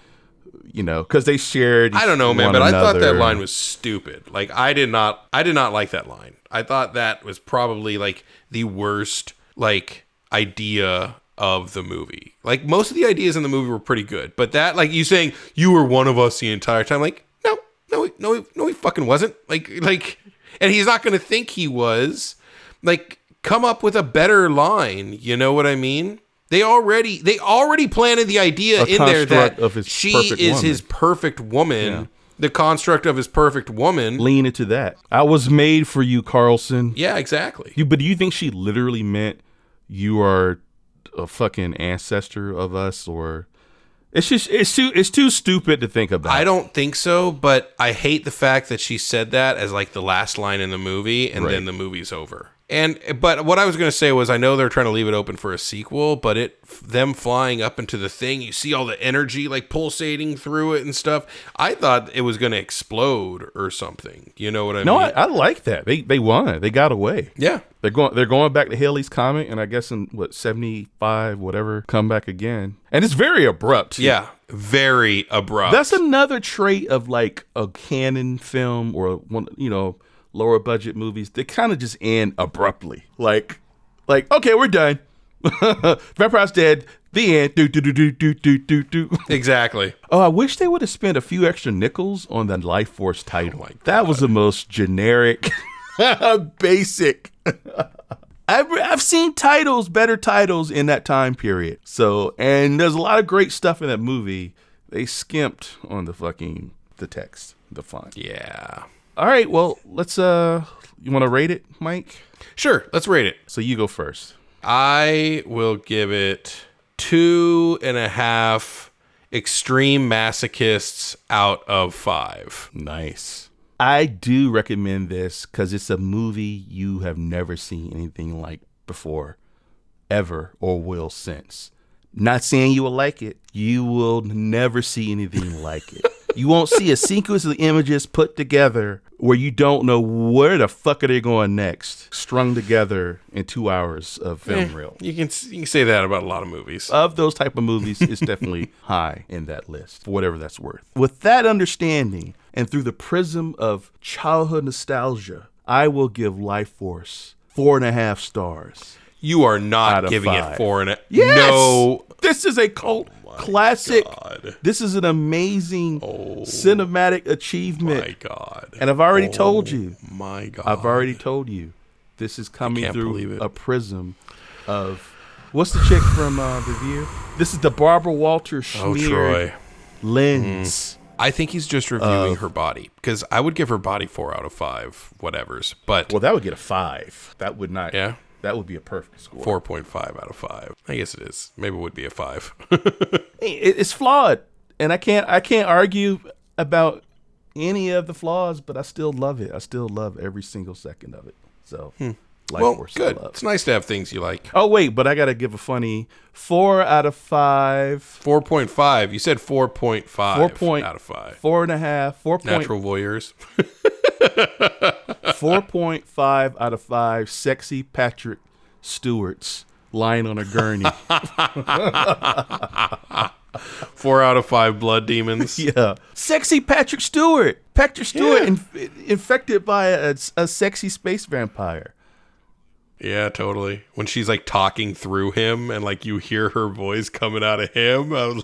you know, because they shared. I don't know, man, but I thought that line was stupid. Like, I did not like that line. I thought that was probably like the worst like idea of the movie. Like, most of the ideas in the movie were pretty good, but that, like, you saying you were one of us the entire time, like, no, he fucking wasn't. Like, and he's not going to think he was. Like, come up with a better line. You know what I mean? They already planted the idea in there that she is his perfect woman. Yeah. The construct of his perfect woman. Lean into that. I was made for you, Carlson. Yeah, exactly. But do you think she literally meant you are a fucking ancestor of us, or it's too stupid to think about? I don't think so, but I hate the fact that she said that as like the last line in the movie, and then the movie's over. But what I was going to say was, I know they're trying to leave it open for a sequel, but them flying up into the thing, you see all the energy like pulsating through it and stuff. I thought it was going to explode or something. You know what I mean? No, I like that. They won. They got away. Yeah. They're going back to Haley's Comet, and I guess in 75, whatever, come back again. And it's very abrupt too. Yeah, very abrupt. That's another trait of like a canon film or one, you know, lower budget movies. They kind of just end abruptly. Like, Like, okay, we're done. Vampire's dead. The end. Do. Exactly. Oh, I wish they would have spent a few extra nickels on the Lifeforce title. That was the most generic, basic. I've seen better titles in that time period. So, and there's a lot of great stuff in that movie. They skimped on the text, the font. Yeah. All right, well, let's, you want to rate it, Mike? Sure, let's rate it. So you go first. I will give it 2.5 extreme masochists out of 5. Nice. I do recommend this because it's a movie you have never seen anything like before, ever, or will since. Not saying you will like it. You will never see anything like it. You won't see a sequence of images put together where you don't know where the fuck are they going next, strung together in 2 hours of film reel. You can say that about a lot of movies. Of those type of movies, it's definitely high in that list, for whatever that's worth. With that understanding, and through the prism of childhood nostalgia, I will give Lifeforce 4.5 stars. You are not giving it 4.5. Yes! No. This is a cult classic. God. This is an amazing cinematic achievement. My God. And I've already told you. My God. I've already told you. This is coming through it. a prism of, what's the chick from The View? This is the Barbara Walters smeared lens. I think he's just reviewing her body, because I would give her body 4 out of 5 whatevers. But well, that would get a 5. That would not. Yeah. That would be a perfect score. 4.5 out of 5. I guess it is. Maybe it would be a 5. It's flawed, and I can't argue about any of the flaws, but I still love it. I still love every single second of it. So, Well, good. It's nice to have things you like. Oh wait, but I gotta give a funny 4 out of 5. 4.5. You said 4.5 out of 5. 4.5. 4. Natural voyeurs. 4.5 out of 5 sexy Patrick Stewarts lying on a gurney. 4 out of 5 blood demons. Yeah. Sexy Patrick Stewart. Patrick Stewart infected by a sexy space vampire. Yeah, totally. When she's like talking through him and like you hear her voice coming out of him, I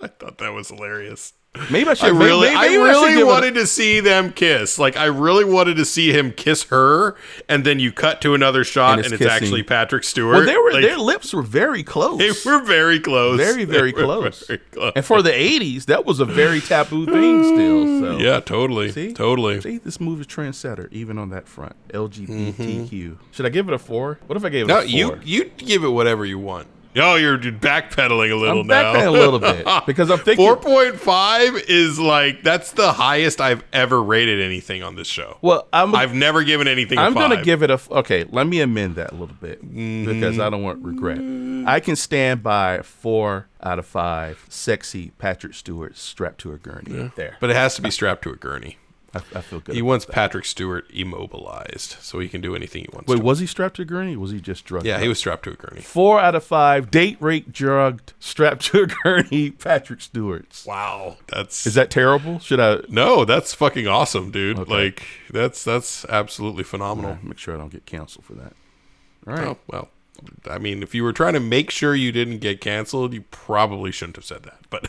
thought that was hilarious. Maybe I should. I really wanted to see them kiss. Like, I really wanted to see him kiss her, and then you cut to another shot, and it's actually Patrick Stewart. Well, their lips were very close. They were very close. Very, very close. And for the 80s, that was a very taboo thing still. So. Yeah, totally. See, this movie's trendsetter, even on that front. LGBTQ. Should I give it a 4? What if I gave it a 4? No, you give it whatever you want. Oh, you're backpedaling a little now. I'm backpedaling a little bit because I'm thinking 4.5 is like, that's the highest I've ever rated anything on this show. Well, I've never given anything a 5. I'm going to give it okay, let me amend that a little bit because I don't want regret. I can stand by 4 out of 5 sexy Patrick Stewart strapped to a gurney there. But it has to be strapped to a gurney. I feel good. He wants Patrick Stewart immobilized so he can do anything he wants. Wait, was he strapped to a gurney or was he just drugged? Yeah, he was strapped to a gurney. 4 out of 5 date rape drugged strapped to a gurney Patrick Stewart's. Wow. Is that terrible? Should I? No, that's fucking awesome, dude. Okay. Like, that's absolutely phenomenal. Right, make sure I don't get canceled for that. All right. Oh, well, I mean, if you were trying to make sure you didn't get canceled, you probably shouldn't have said that. But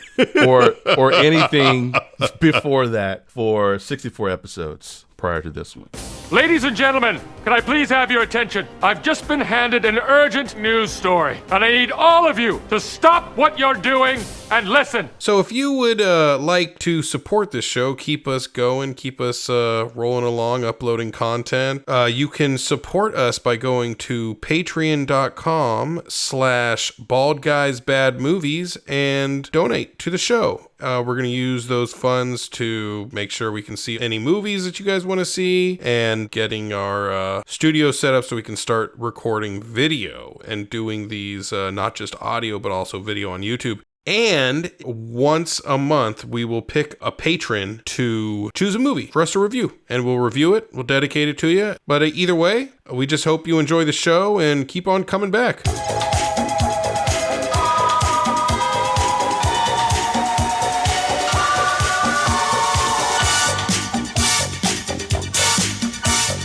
or anything before that for 64 episodes prior to this one. Ladies and gentlemen, can I please have your attention? I've just been handed an urgent news story, and I need all of you to stop what you're doing and listen. So if you would like to support this show, keep us going, keep us rolling along, uploading content, you can support us by going to patreon.com/baldguysbadmovies and donate to the show. We're going to use those funds to make sure we can see any movies that you guys want to see and getting our studio set up so we can start recording video and doing these not just audio but also video on YouTube. And once a month, we will pick a patron to choose a movie for us to review. And we'll review it. We'll dedicate it to you. But either way, we just hope you enjoy the show and keep on coming back.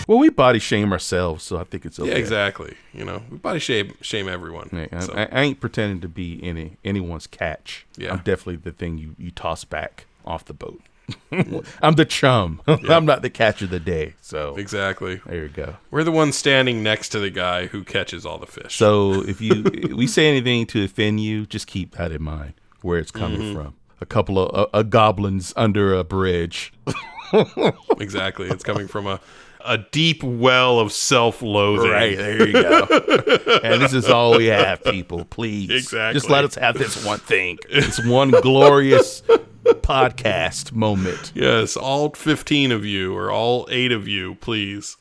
Well, we body shame ourselves, so I think it's okay. Yeah, exactly. You know, we body shame everyone. Yeah, so. I ain't pretending to be anyone's catch. Yeah. I'm definitely the thing you toss back off the boat. I'm the chum. I'm not the catch of the day. So exactly. There you go. We're the ones standing next to the guy who catches all the fish. So if we say anything to offend you, just keep that in mind where it's coming from. A couple of goblins under a bridge. Exactly. It's coming from a deep well of self-loathing. Right, there you go. And this is all we have, people. Please. Exactly. Just let us have this one thing. This one glorious podcast moment. Yes, all 15 of you or all 8 of you, please.